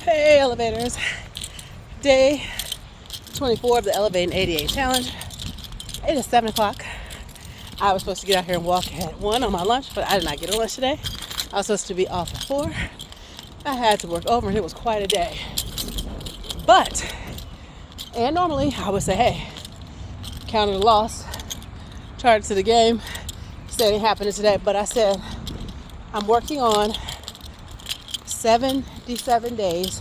Hey elevators, day 24 of the Elevating 88 Challenge. It is 7 o'clock. I was supposed to get out here and walk at 1 on my lunch, but I did not get a lunch today. I was supposed to be off at 4. I had to work over and it was quite a day. And normally I would say, hey, counted a loss, charged to the game, said it happened today, but I said, I'm working on 77 days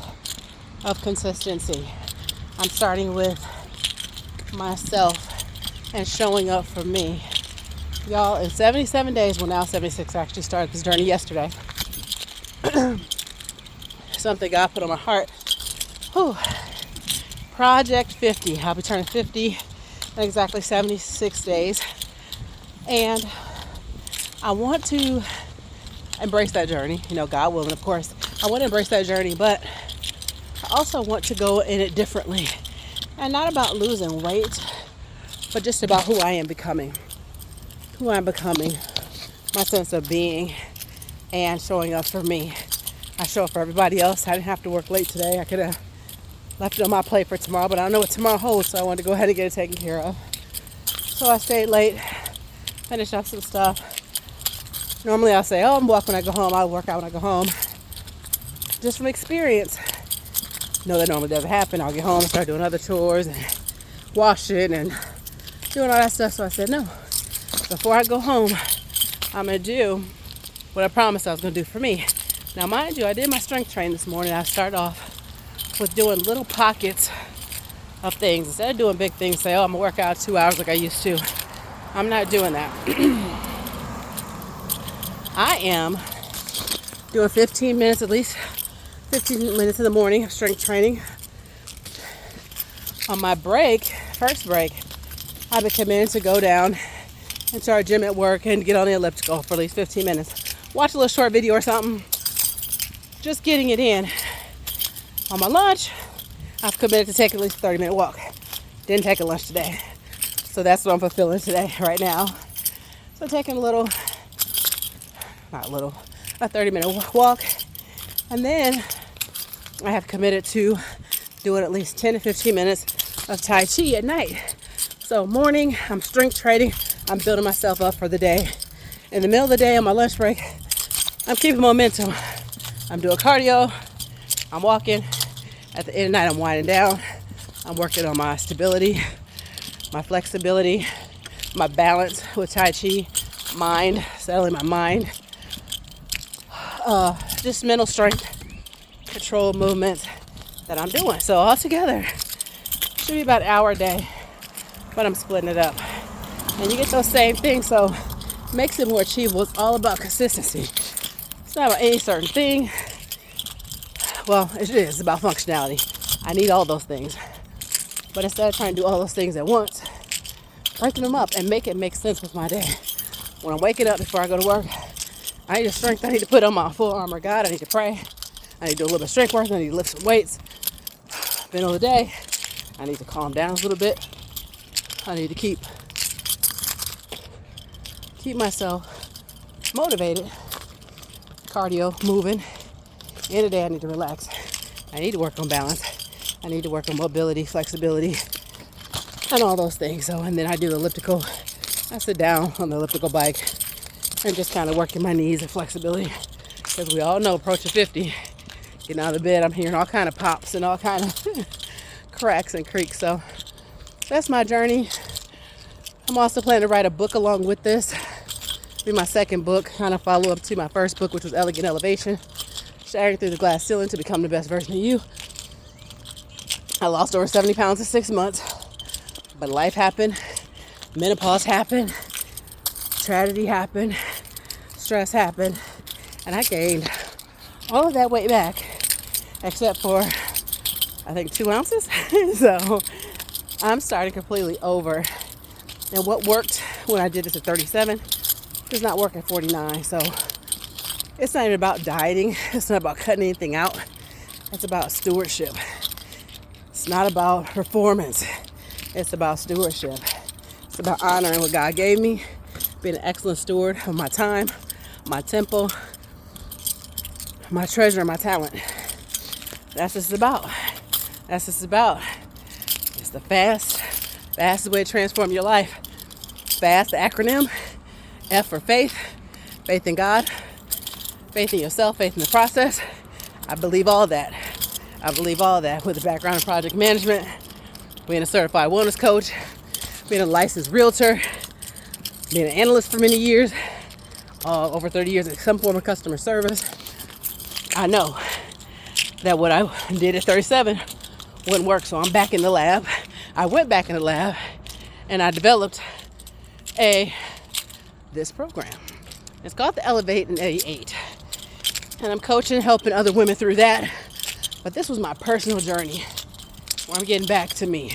of consistency. I'm starting with myself and showing up for me. Y'all, in 77 days, well now 76, I actually started this journey yesterday. Something God put on my heart. Whew. Project 50. I'll be turning 50 in exactly 76 days. And I want to embrace that journey, God willing, of course. I want to embrace that journey, but I also want to go in it differently. And not about losing weight, but just about who I am becoming. Who I'm becoming, my sense of being, and showing up for me. I show up for everybody else. I didn't have to work late today. I could have left it on my plate for tomorrow, but I don't know what tomorrow holds, so I wanted to go ahead and get it taken care of. So I stayed late, finished up some stuff. Normally I'll say, I'm walking when I go home. I'll work out when I go home. Just from experience. No, that normally doesn't happen. I'll get home and start doing other chores and washing and doing all that stuff. So I said, no. Before I go home, I'm going to do what I promised I was going to do for me. Now, mind you, I did my strength training this morning. I started off with doing little pockets of things. Instead of doing big things, say, I'm going to work out 2 hours like I used to. I'm not doing that. I am doing 15 minutes, at least 15 minutes in the morning of strength training. On my break, first break, I've been committed to go down into our gym at work and get on the elliptical for at least 15 minutes. Watch a little short video or something. Just getting it in. On my lunch, I've committed to take at least a 30-minute walk. Didn't take a lunch today. So that's what I'm fulfilling today, right now. So taking a 30-minute walk. And then I have committed to doing at least 10 to 15 minutes of Tai Chi at night. So morning, I'm strength training. I'm building myself up for the day. In the middle of the day, on my lunch break, I'm keeping momentum. I'm doing cardio. I'm walking. At the end of the night, I'm winding down. I'm working on my stability, my flexibility, my balance with Tai Chi, mind, settling my mind. Just mental strength, control movements that I'm doing. So all together, should be about an hour a day, but I'm splitting it up. And you get those same things, so it makes it more achievable. It's all about consistency. It's not about any certain thing. Well, it is. It's about functionality. I need all those things. But instead of trying to do all those things at once, breaking them up and make it make sense with my day. When I'm waking up before I go to work, I need a strength. I need to put on my full armor of God. I need to pray. I need to do a little bit of strength work. I need to lift some weights. Middle of the day, I need to calm down a little bit. I need to keep myself motivated. Cardio, moving. End of the day, I need to relax. I need to work on balance. I need to work on mobility, flexibility, and all those things. So, and then I do the elliptical. I sit down on the elliptical bike and just kind of working my knees and flexibility. Because we all know approaching 50, getting out of the bed, I'm hearing all kind of pops and all kind of cracks and creaks. So that's my journey. I'm also planning to write a book along with this. It'll be my second book, kind of follow up to my first book, which was Elegant Elevation. Shattering through the glass ceiling to become the best version of you. I lost over 70 pounds in 6 months. But life happened. Menopause happened. Tragedy happened. Stress happened. And I gained all of that weight back. Except for, I think, 2 ounces. So I'm starting completely over. And what worked when I did this at 37 does not work at 49. So it's not even about dieting. It's not about cutting anything out. It's about stewardship. It's not about performance. It's about stewardship. It's about honoring what God gave me, being an excellent steward of my time, my temple, my treasure, and my talent. That's what it's about. That's what it's about. It's the fastest way to transform your life. FAST, the acronym. F for faith. Faith in God. Faith in yourself. Faith in the process. I believe all that. I believe all that with a background in project management, being a certified wellness coach, being a licensed realtor, being an analyst for many years, over 30 years in some form of customer service. I know that what I did at 37 wouldn't work, so I'm back in the lab. I went back in the lab and I developed this program. It's called the Elevate in 88. And I'm coaching, helping other women through that. But this was my personal journey where I'm getting back to me.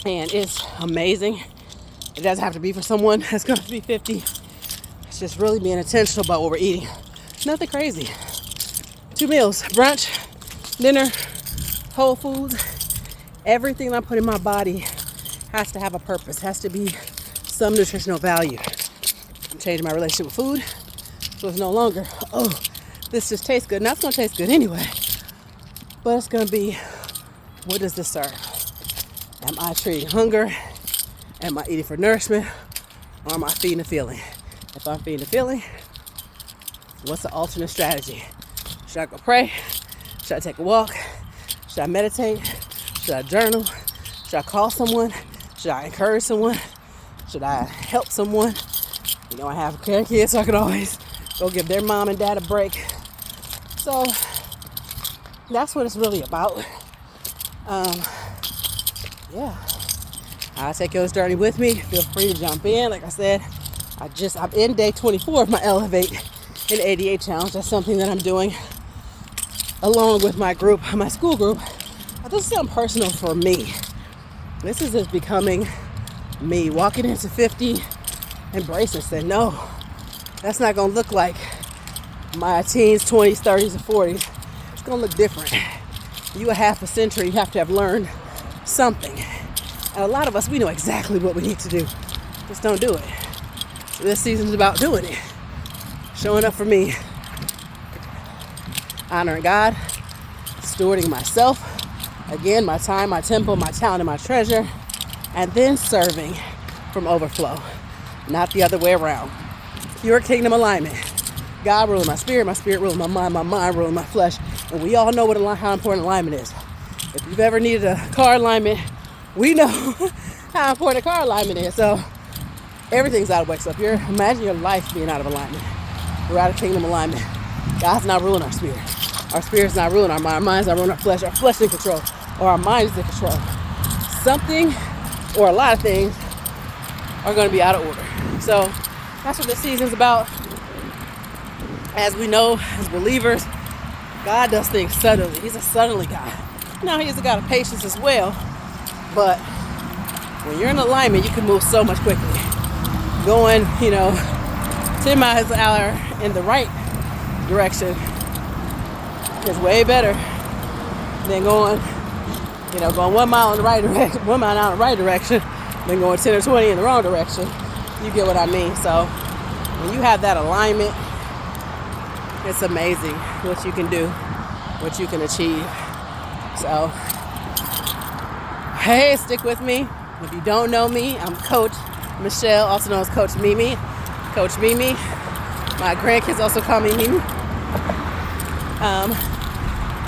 And it's amazing. It doesn't have to be for someone that's going to be 50. It's just really being intentional about what we're eating. Nothing crazy. 2 meals, brunch, dinner, whole foods. Everything I put in my body has to have a purpose, has to be some nutritional value. I'm changing my relationship with food. So it's no longer, oh, this just tastes good. Now it's going to taste good anyway. But it's going to be, what does this serve? Am I treating hunger? Am I eating for nourishment? Or am I feeding the feeling? If I'm feeding the feeling, what's the alternate strategy? Should I go pray? Should I take a walk? Should I meditate? Should I journal? Should I call someone? Should I encourage someone? Should I help someone? You know, I have grandkids, so I can always go give their mom and dad a break. So that's what it's really about. Yeah. I'll take your journey with me. Feel free to jump in. Like I said, I'm in day 24 of my Elevate in 88 challenge. That's something that I'm doing along with my group, my school group. This is something personal for me. This is just becoming me, walking into 50, embracing, saying, no, that's not going to look like my teens, 20s, 30s, and 40s. It's going to look different. You a half a century, you have to have learned something. And a lot of us, we know exactly what we need to do. Just don't do it. So this season's about doing it. Showing up for me. Honoring God. Stewarding myself. Again, my time, my tempo, my talent, and my treasure. And then serving from overflow. Not the other way around. Pure kingdom alignment. God ruling my spirit ruling my mind ruling my flesh. And we all know how important alignment is. If you've ever needed a car alignment, we know how important car alignment is. So everything's out of whack. So if imagine your life being out of alignment. We're out of kingdom alignment. God's not ruling our spirit. Our spirit's not ruling our mind. Our mind's not ruling our flesh. Our flesh is in control. Or our mind is in control. Something or a lot of things are going to be out of order. So that's what this season's about. As we know, as believers, God does things suddenly. He's a suddenly God. Now, he's a God of patience as well. But when you're in alignment, you can move so much quickly. Going, 10 miles an hour in the right direction is way better than going 1 mile in the right direction, 1 mile out in the right direction, then going 10 or 20 in the wrong direction. You get what I mean? So when you have that alignment, it's amazing what you can do, what you can achieve. So, hey, stick with me. If you don't know me, I'm Coach Michelle, also known as Coach Mimi. Coach Mimi. My grandkids also call me Mimi.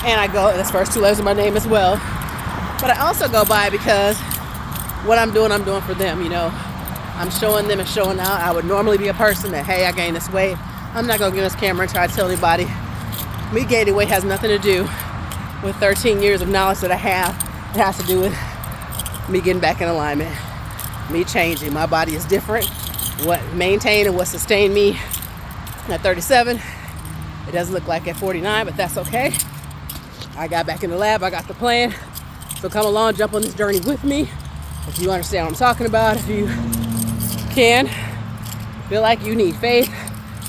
And I go, that's first 2 letters of my name as well. But I also go by because what I'm doing for them, I'm showing them and showing out. I would normally be a person that, hey, I gained this weight. I'm not going to get on this camera and try to tell anybody. Me gaining weight has nothing to do with 13 years of knowledge that I have. It has to do with me getting back in alignment, me changing. My body is different. What maintained and what sustained me at 37, it doesn't look like at 49, but that's okay. I got back in the lab. I got the plan. So come along, jump on this journey with me. If you understand what I'm talking about, if you can, feel like you need faith,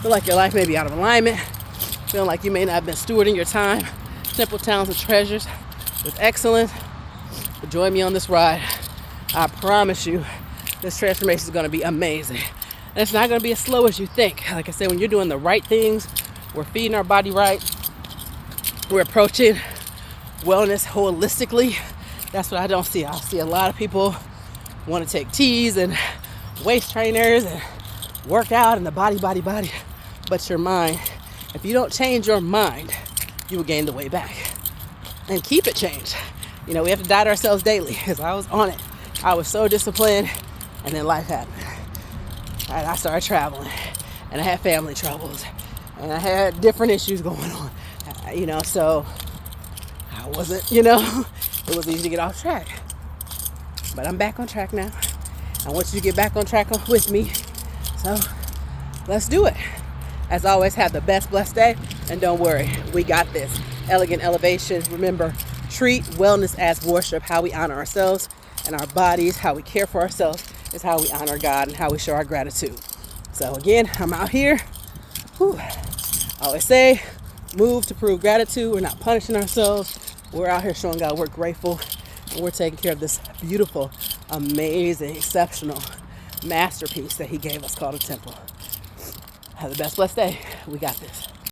feel like your life may be out of alignment, feel like you may not have been stewarding your time, simple talents and treasures with excellence, but join me on this ride. I promise you, this transformation is going to be amazing. And it's not going to be as slow as you think. Like I said, when you're doing the right things, we're feeding our body right, We're approaching wellness holistically. That's what I don't see. I see a lot of people want to take teas and waist trainers and work out and the body. But your mind, if you don't change your mind, you will gain the weight back. And keep it changed. You know, we have to diet ourselves daily, because I was on it. I was so disciplined, and then life happened. And I started traveling, and I had family troubles, and I had different issues going on. You know, so I wasn't, you know, it was easy to get off track. But I'm back on track now. I want you to get back on track with me. So let's do it. As always, have the best blessed day. And don't worry, we got this. Elegant Elevation. Remember, treat wellness as worship. How we honor ourselves and our bodies, how we care for ourselves is how we honor God and how we show our gratitude. So again, I'm out here. I always say, move to prove gratitude. We're not punishing ourselves. We're out here showing God we're grateful, and we're taking care of this beautiful, amazing, exceptional masterpiece that he gave us called a temple. Have the best blessed day. We got this.